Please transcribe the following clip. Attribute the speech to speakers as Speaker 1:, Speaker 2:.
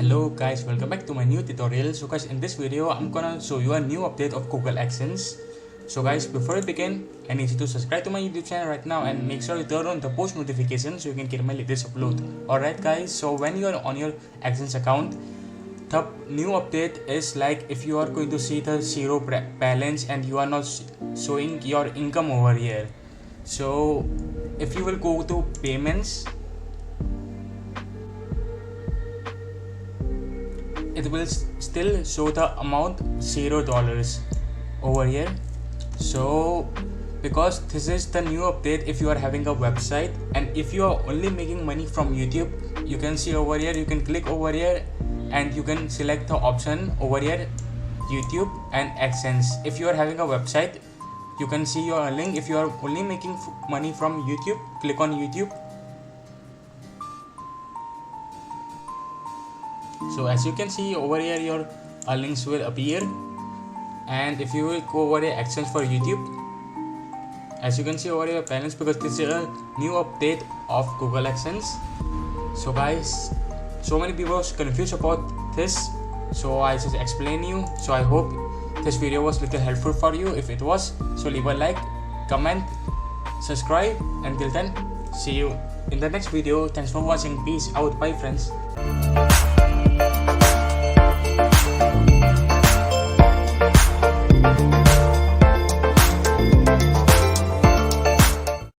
Speaker 1: Hello guys, welcome back to my new tutorial. So guys, in this video I'm gonna show you a new update of Google Adsense. So guys, before we begin, I need you to subscribe to my YouTube channel right now and make sure you turn on the post notifications so you can get my latest upload. Alright guys, so when you are on your Adsense account, the new update is like if you are going to see the zero balance and you are not showing your income over here. So if you will go to payments, it will still show the amount $0 over here. So because this is the new update, if you are having a website and if you are only making money from YouTube, you can see over here, you can click over here and you can select the option over here, YouTube and AdSense. If you are having a website, you can see your link. If you are only making money from YouTube, click on YouTube. So as you can see over here, your links will appear, and if you will go over here AdSense for YouTube, as you can see over here balance, because this is a new update of Google Adsense. So guys, so many people are confused about this, so I just explain you. So I hope this video was little helpful for you. If it was, so leave a like, comment, subscribe. Until then, see you in the next video. Thanks for watching. Peace out. Bye friends.